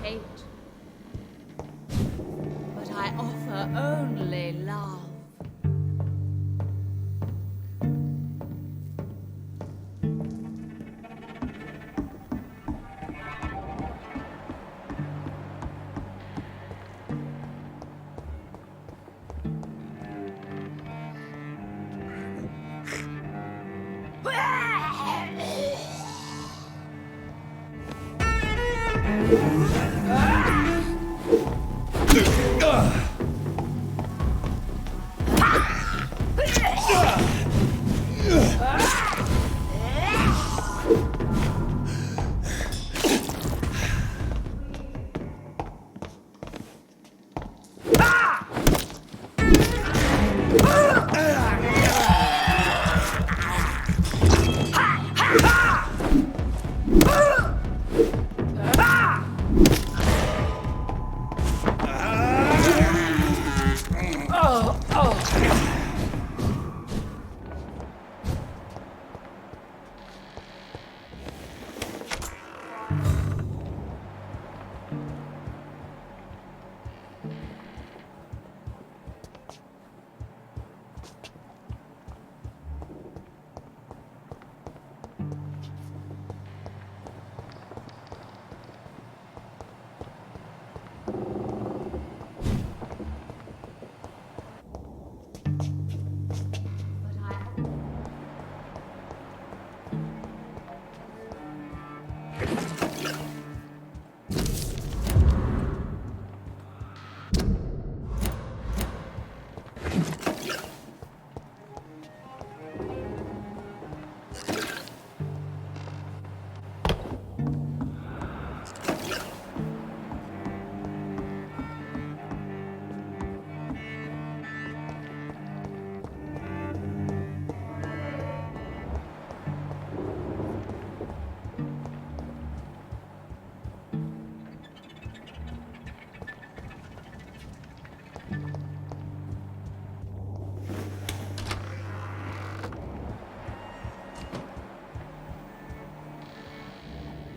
hate. But I offer only love.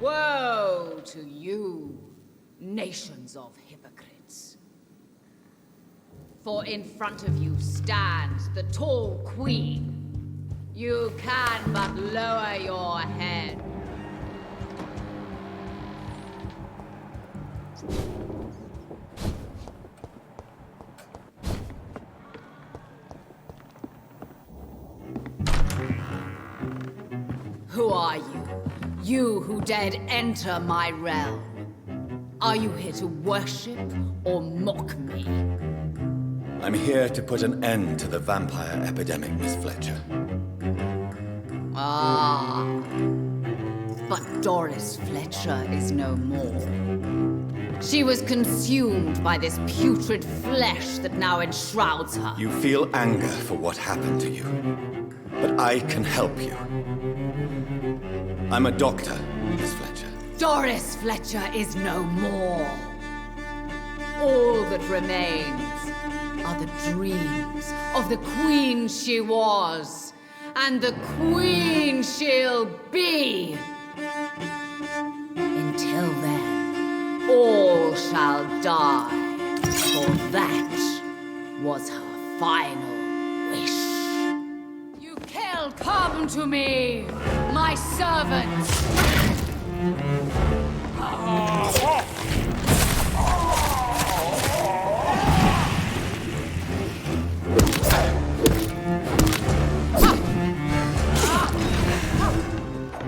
Woe to you, nations of hypocrites. For in front of you stands the tall queen. You can but lower your head. Who are you? You who dared enter my realm. Are you here to worship or mock me? I'm here to put an end to the vampire epidemic, Miss Fletcher. Ah. But Doris Fletcher is no more. She was consumed by this putrid flesh that now enshrouds her. You feel anger for what happened to you, but I can help you. I'm a doctor, Miss Fletcher. Doris Fletcher is no more. All that remains are the dreams of the queen she was, and the queen she'll be. Until then, all shall die, for that was her final wish. Come to me, my servants!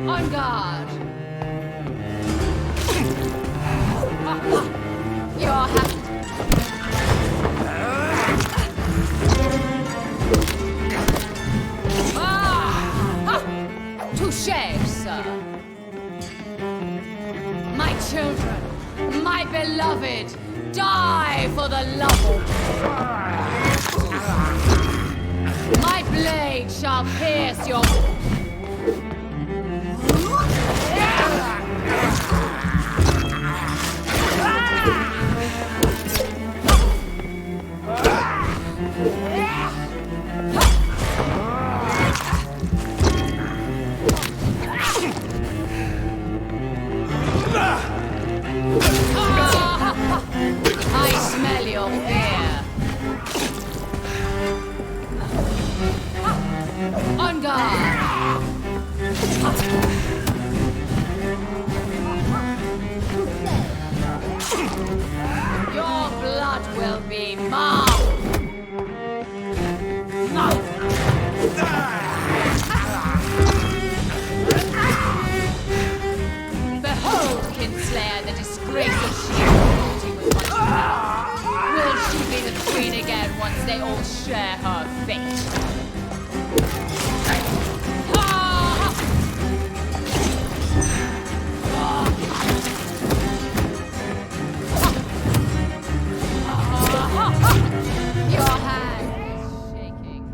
On guard! You're happy. Touché, sir. My children, my beloved, die for the love of... My blade shall pierce your... Ah! Your blood will be mine! Behold, Kinslayer, the disgrace of she was once known. Will she be the queen again once they all share her fate? Your hand is shaking.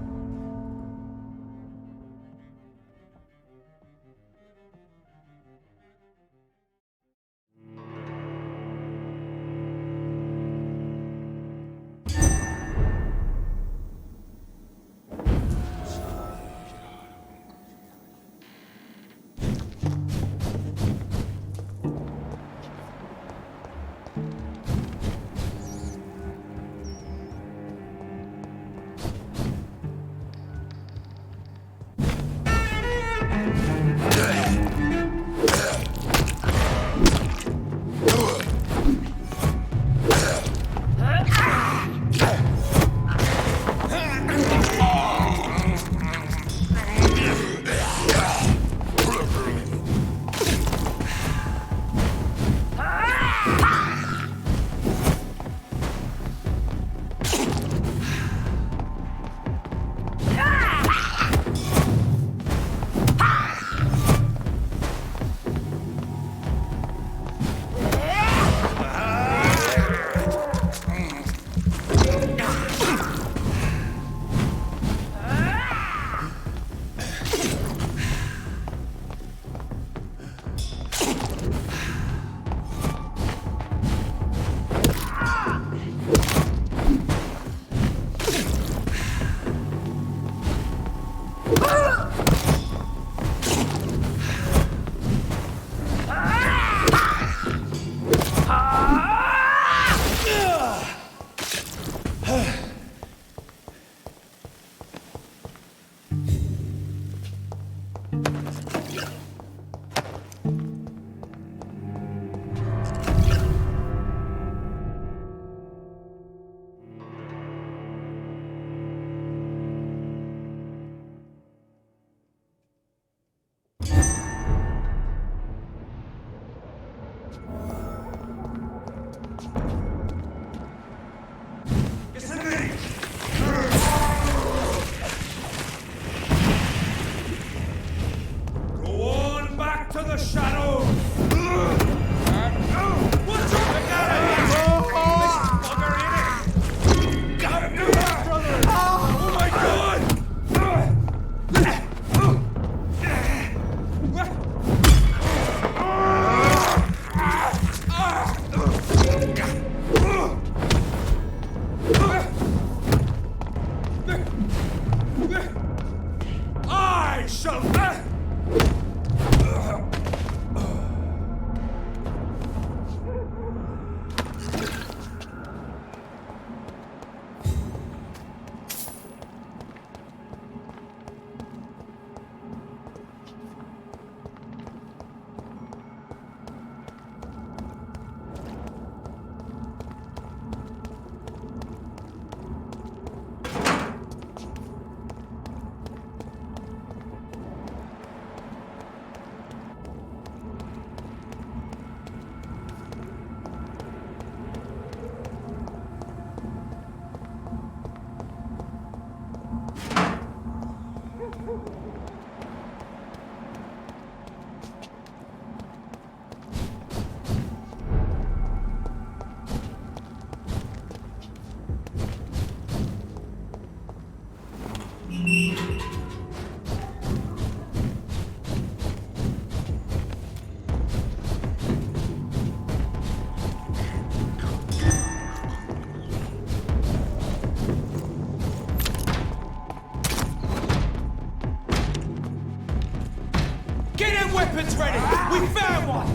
Weapons ready! We found one!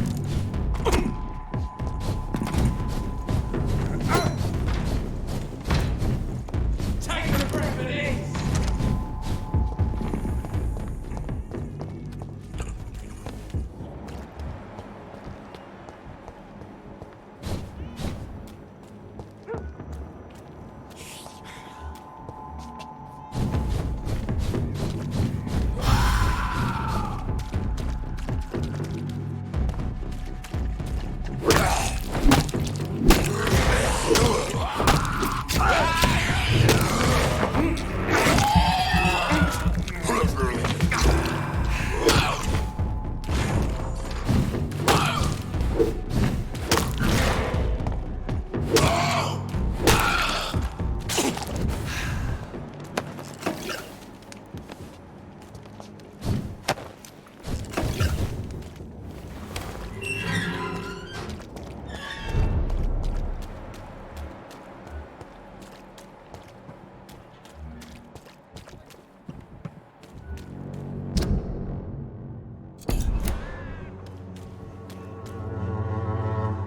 Take a breath at ease!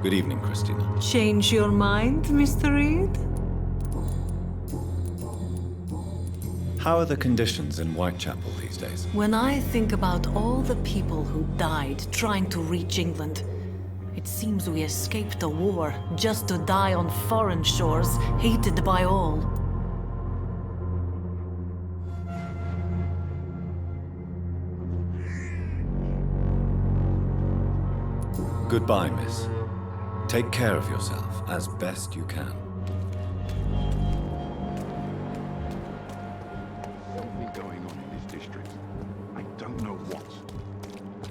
Good evening, Christina. Change your mind, Mr. Reid? How are the conditions in Whitechapel these days? When I think about all the people who died trying to reach England, it seems we escaped a war just to die on foreign shores, hated by all. Goodbye, miss. Take care of yourself as best you can. Something going on in this district. I don't know what.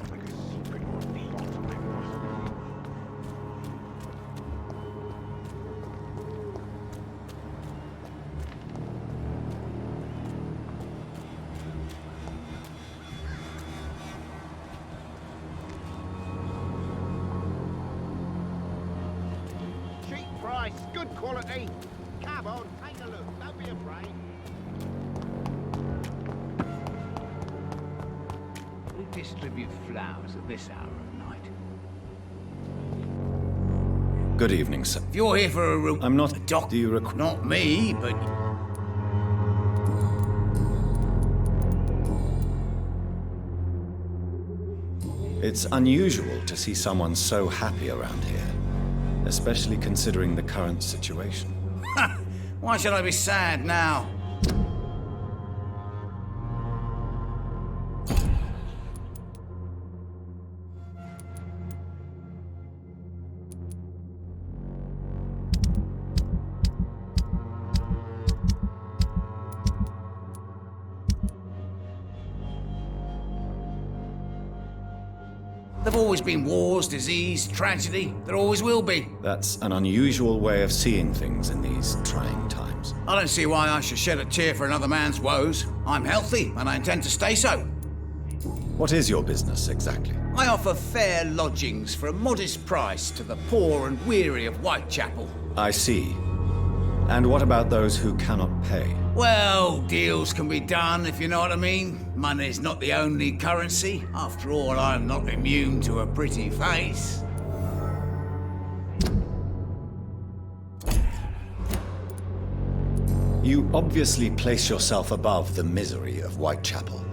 Like a secret plot, possibly. Cheap price, good quality. Come on, take a look. Don't be afraid. We distribute flowers at this hour of night. Good evening, sir. If you're here for a room, I'm not. a doc. Do you require? Not me, but It's unusual to see someone so happy around here, especially considering the current situation. why should I be sad now? There've always been wars, disease, tragedy. There always will be. That's an unusual way of seeing things in these trying times. I don't see why I should shed a tear for another man's woes. I'm healthy, and I intend to stay so. What is your business exactly? I offer fair lodgings for a modest price to the poor and weary of Whitechapel. I see. And what about those who cannot pay? Well, deals can be done, if you know what I mean. Money's not the only currency. After all, I'm not immune to a pretty face. You obviously place yourself above the misery of Whitechapel,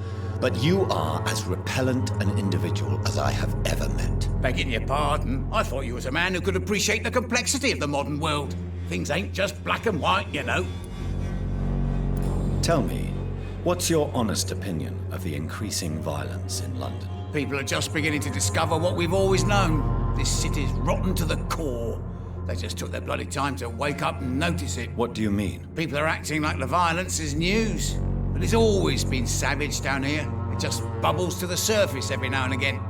but you are as repellent an individual as I have ever met. Begging your pardon, I thought you was a man who could appreciate the complexity of the modern world. Things ain't just black and white, you know. Tell me, what's your honest opinion of the increasing violence in London? People are just beginning to discover what we've always known. This city's rotten to the core. They just took their bloody time to wake up and notice it. What do you mean? People are acting like the violence is news. But it's always been savage down here. It just bubbles to the surface every now and again.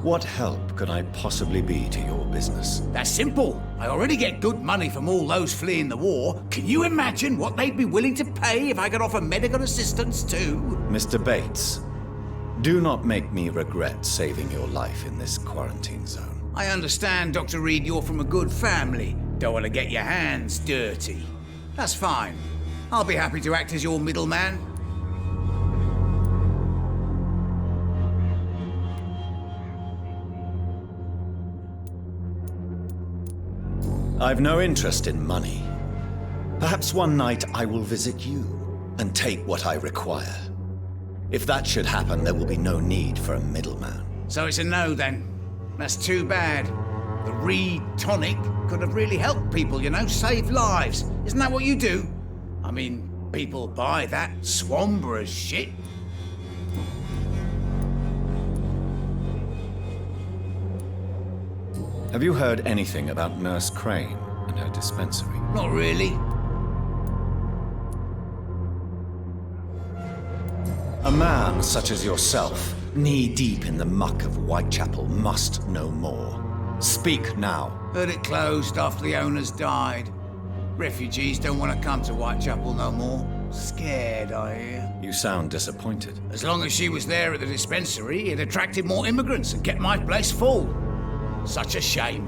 What help could I possibly be to your business? That's simple. I already get good money from all those fleeing the war. Can you imagine what they'd be willing to pay if I could offer medical assistance too? Mr. Bates, do not make me regret saving your life in this quarantine zone. I understand, Dr. Reid, you're from a good family. Don't want to get your hands dirty. That's fine. I'll be happy to act as your middleman. I've no interest in money. Perhaps one night I will visit you and take what I require. If that should happen, there will be no need for a middleman. So it's a no then. That's too bad. The Reid tonic could have really helped people, you know, save lives. Isn't that what you do? I mean, people buy that Swamburgh shit. Have you heard anything about Nurse Crane and her dispensary? Not really. A man such as yourself, knee-deep in the muck of Whitechapel, must know more. Speak now. Heard it closed after the owners died. Refugees don't want to come to Whitechapel no more. Scared, I hear. You sound disappointed. As long as she was there at the dispensary, it attracted more immigrants and kept my place full. Such a shame.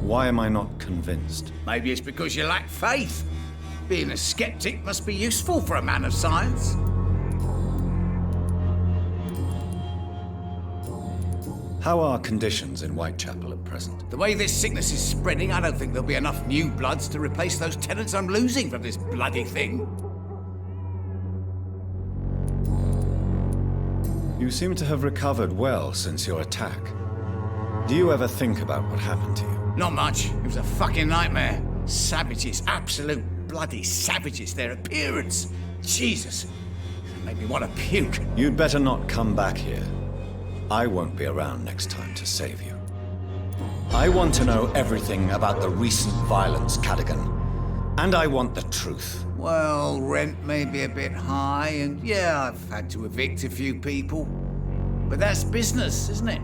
Why am I not convinced? Maybe it's because you lack faith. Being a skeptic must be useful for a man of science. How are conditions in Whitechapel at present? The way this sickness is spreading, I don't think there'll be enough new bloods to replace those tenants I'm losing from this bloody thing. You seem to have recovered well since your attack. Do you ever think about what happened to you? Not much. It was a fucking nightmare. Savages, absolute bloody savages. Their appearance. Jesus. It made me want to puke. You'd better not come back here. I won't be around next time to save you. I want to know everything about the recent violence, Cadogan. And I want the truth. Well, rent may be a bit high, and yeah, I've had to evict a few people. But that's business, isn't it?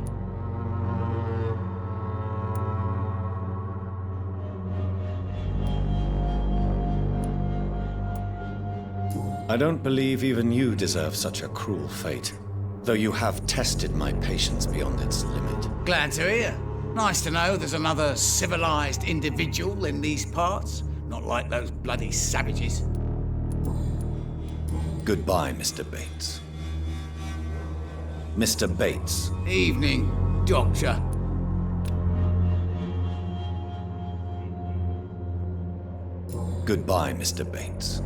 I don't believe even you deserve such a cruel fate, though you have tested my patience beyond its limit. Glad to hear. Nice to know there's another civilized individual in these parts. Not like those bloody savages. Goodbye, Mr. Bates. Mr. Bates. Evening, Doctor. Goodbye, Mr. Bates.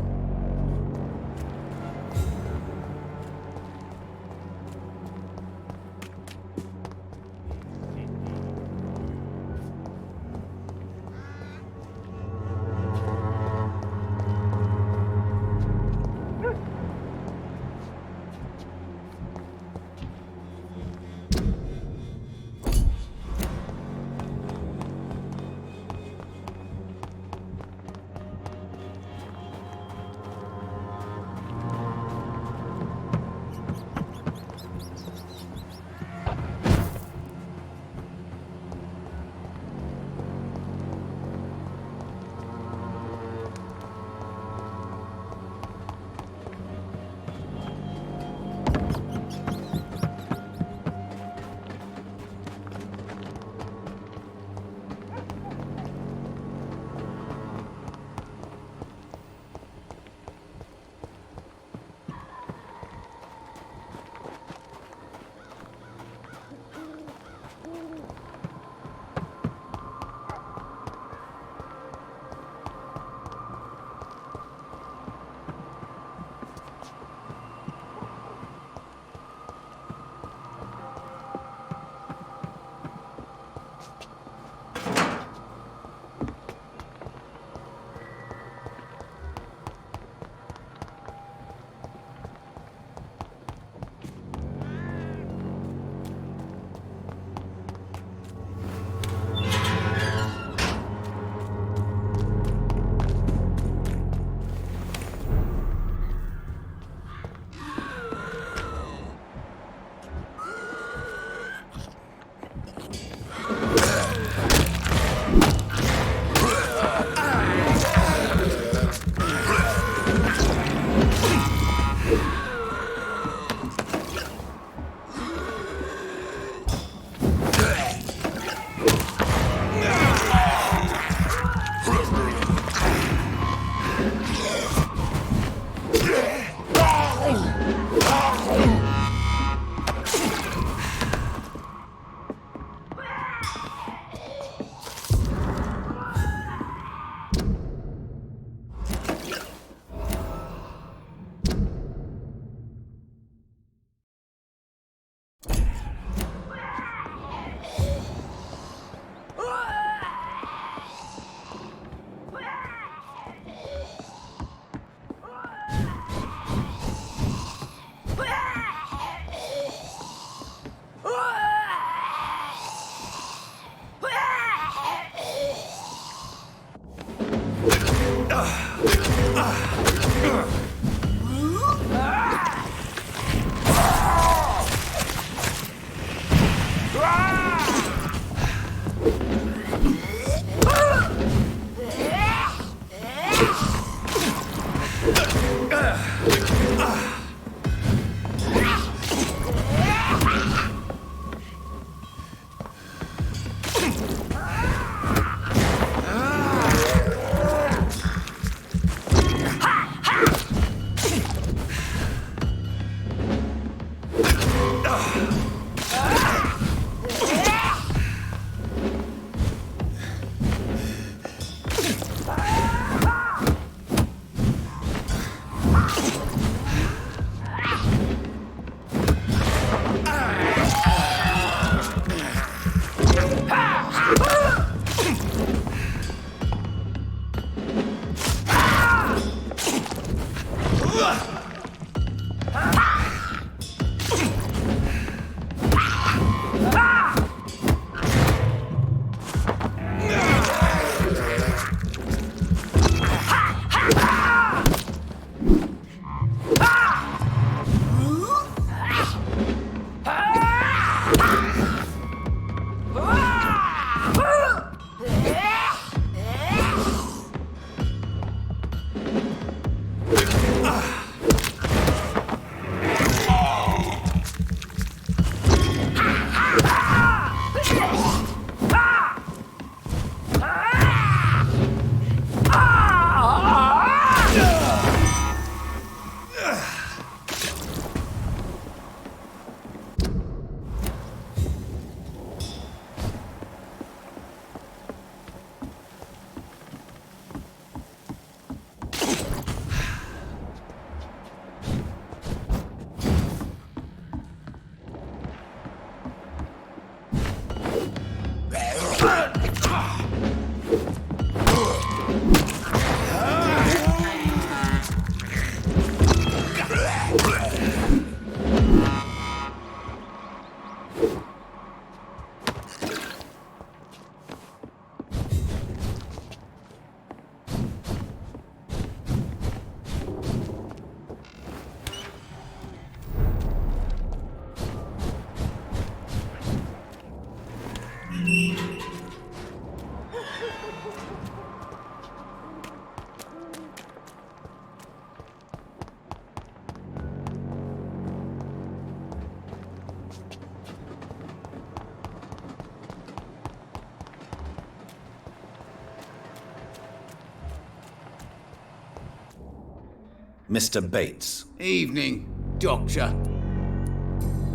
Mr. Bates. Evening, Doctor.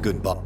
Goodbye.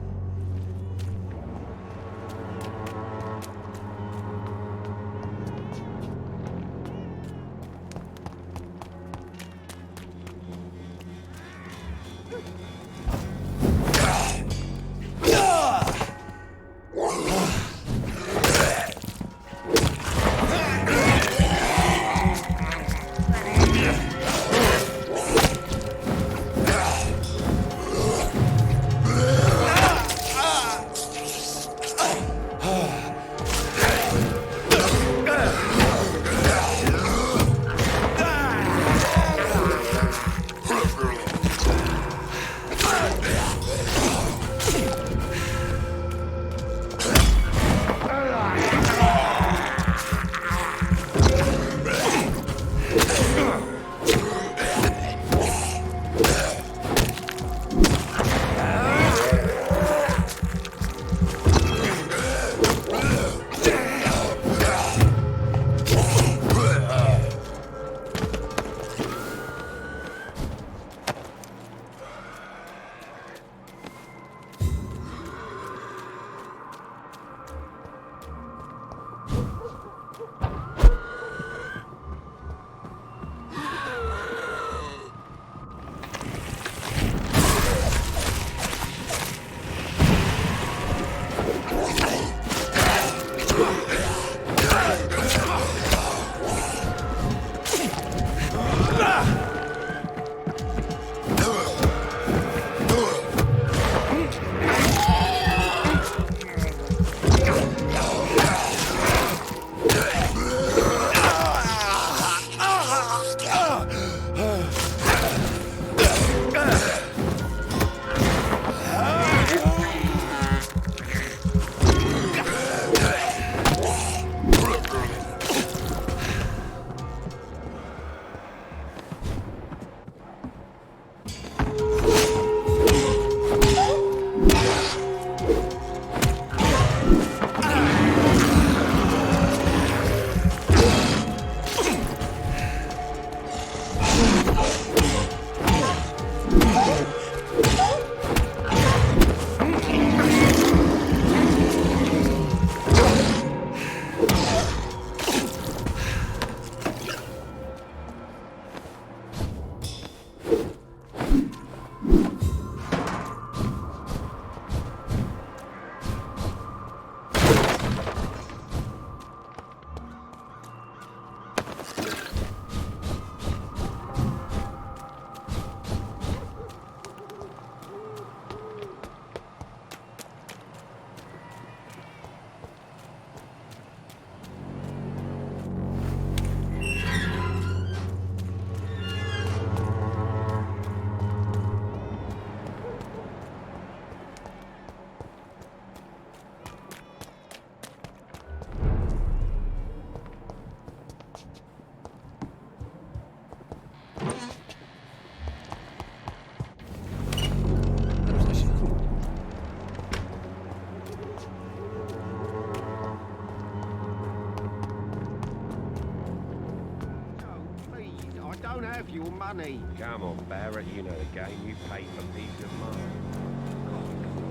funny. Come on, Barrett, you know the game. You pay for peace of mind.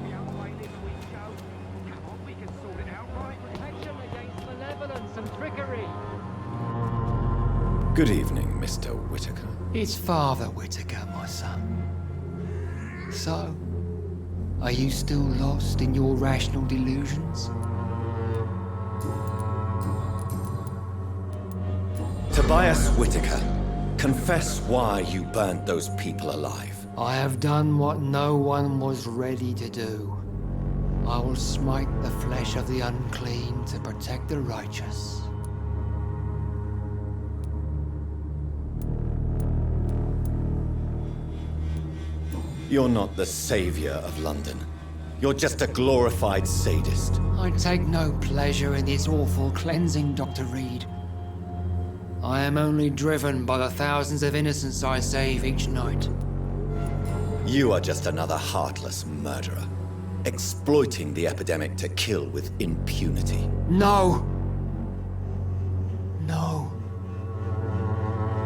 The other way this week, Joe. Come on, we can sort it out, right? Protection against malevolence and trickery. Good evening, Mr. Whitaker. It's Father Whitaker, my son. So, are you still lost in your rational delusions? Tobias Whitaker, confess why you burnt those people alive. I have done what no one was ready to do. I will smite the flesh of the unclean to protect the righteous. You're not the savior of London. You're just a glorified sadist. I take no pleasure in this awful cleansing, Dr. Reid. I am only driven by the thousands of innocents I save each night. You are just another heartless murderer, exploiting the epidemic to kill with impunity. No! No.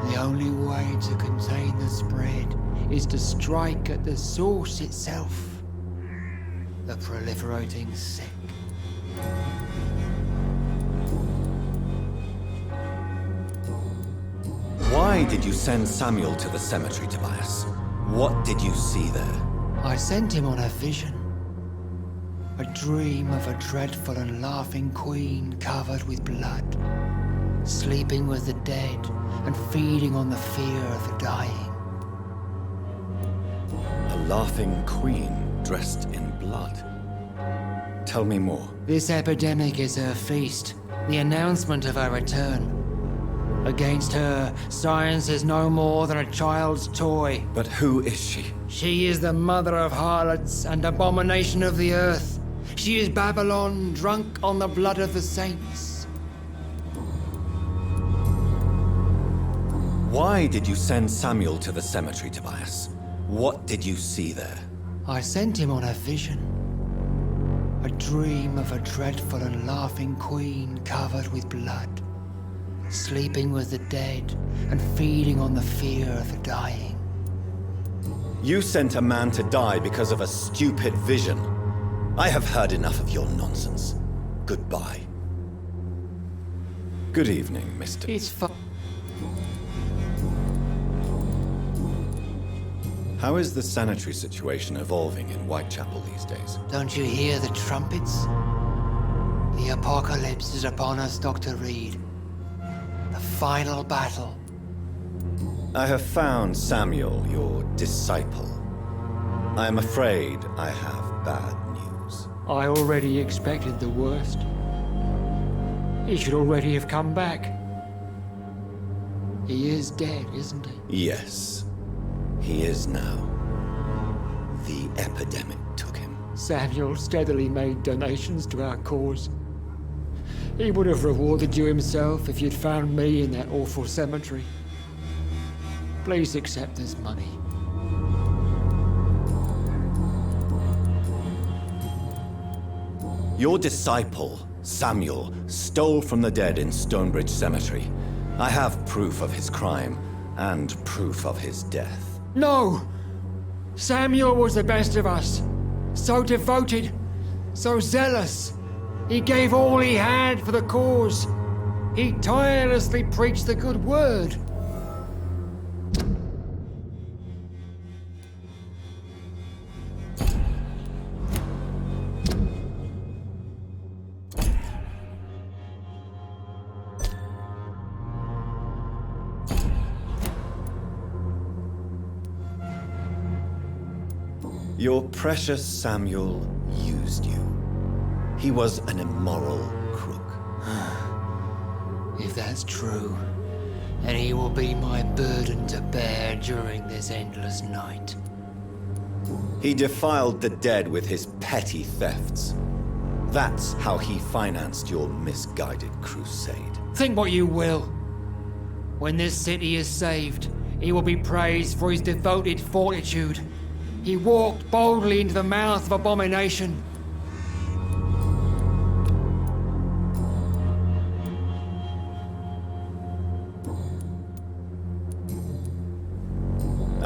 The only way to contain the spread is to strike at the source itself. The proliferating sick. Why did you send Samuel to the cemetery, Tobias? What did you see there? I sent him on a vision. A dream of a dreadful and laughing queen covered with blood, sleeping with the dead and feeding on the fear of the dying. A laughing queen dressed in blood. Tell me more. This epidemic is her feast, the announcement of her return. Against her, science is no more than a child's toy. But who is she? She is the mother of harlots and abomination of the earth. She is Babylon, drunk on the blood of the saints. Why did you send Samuel to the cemetery, Tobias? What did you see there? I sent him on a vision. A dream of a dreadful and laughing queen covered with blood, sleeping with the dead and feeding on the fear of the dying. You sent a man to die because of a stupid vision. I have heard enough of your nonsense. Goodbye. Good evening, Mr. How is the sanitary situation evolving in Whitechapel these days? Don't you hear the trumpets? The apocalypse is upon us, Dr. Reid. The final battle. I have found Samuel, your disciple. I am afraid I have bad news. I already expected the worst. He should already have come back. He is dead, isn't he? Yes, he is now. The epidemic took him. Samuel steadily made donations to our cause. He would have rewarded you himself if you'd found me in that awful cemetery. Please accept this money. Your disciple, Samuel, stole from the dead in Stonebridge Cemetery. I have proof of his crime and proof of his death. No! Samuel was the best of us. So devoted, so zealous. He gave all he had for the cause. He tirelessly preached the good word. Your precious Samuel used you. He was an immoral crook. If that's true, then he will be my burden to bear during this endless night. He defiled the dead with his petty thefts. That's how he financed your misguided crusade. Think what you will. When this city is saved, he will be praised for his devoted fortitude. He walked boldly into the mouth of abomination.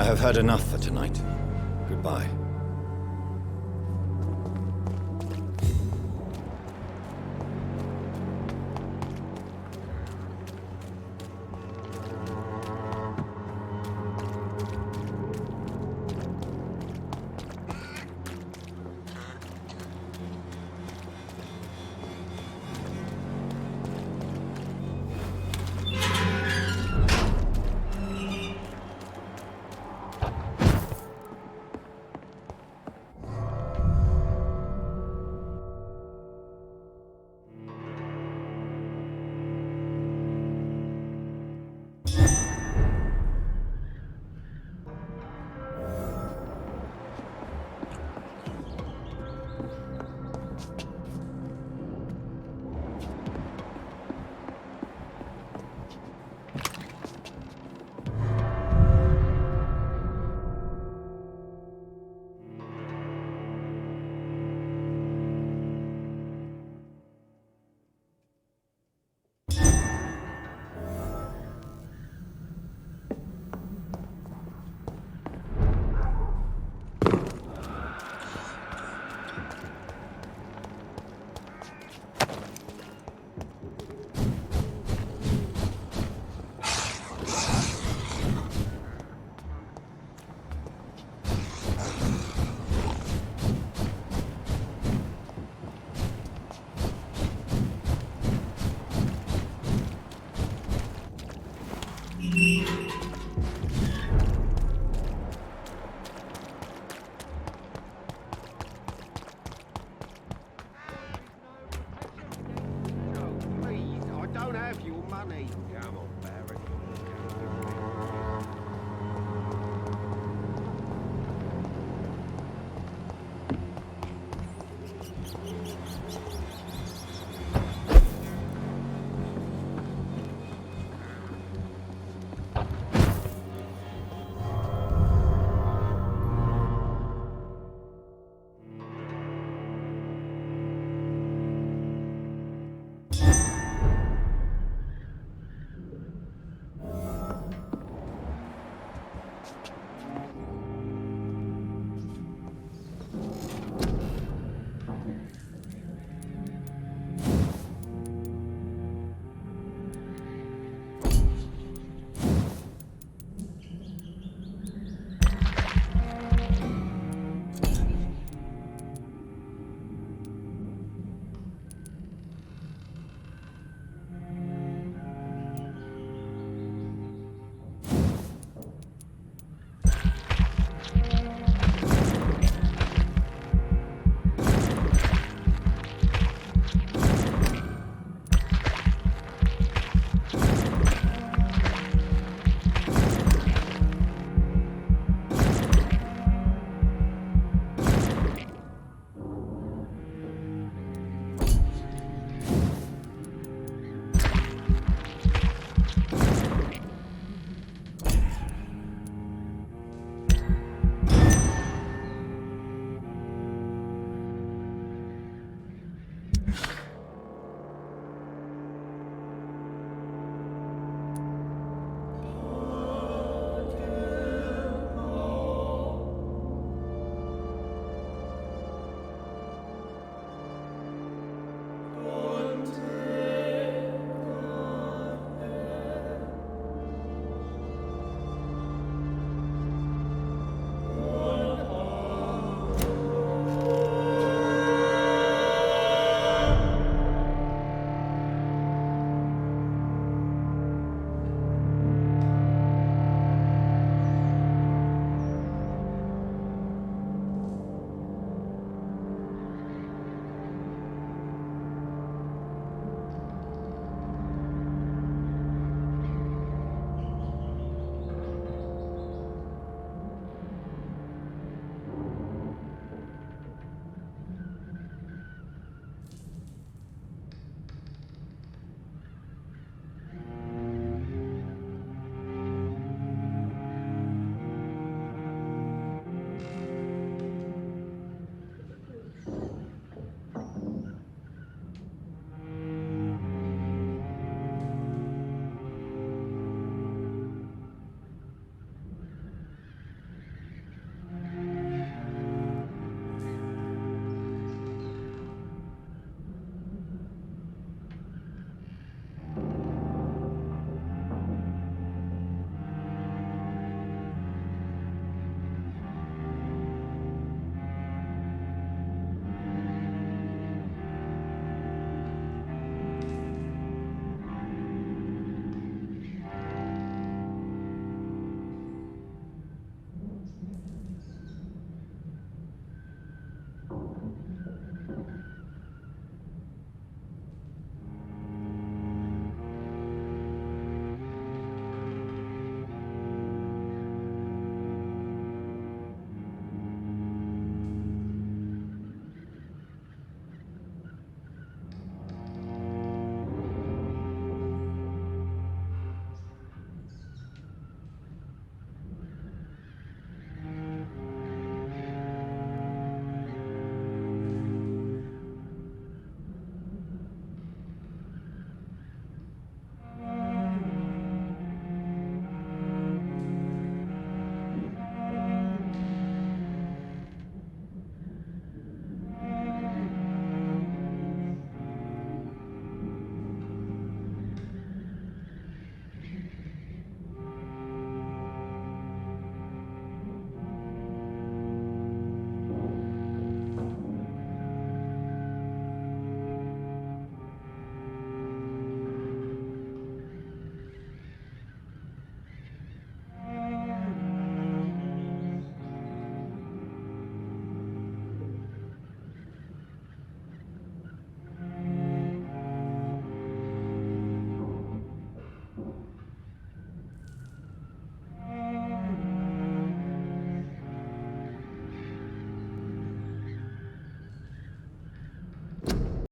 have heard enough for tonight. Goodbye.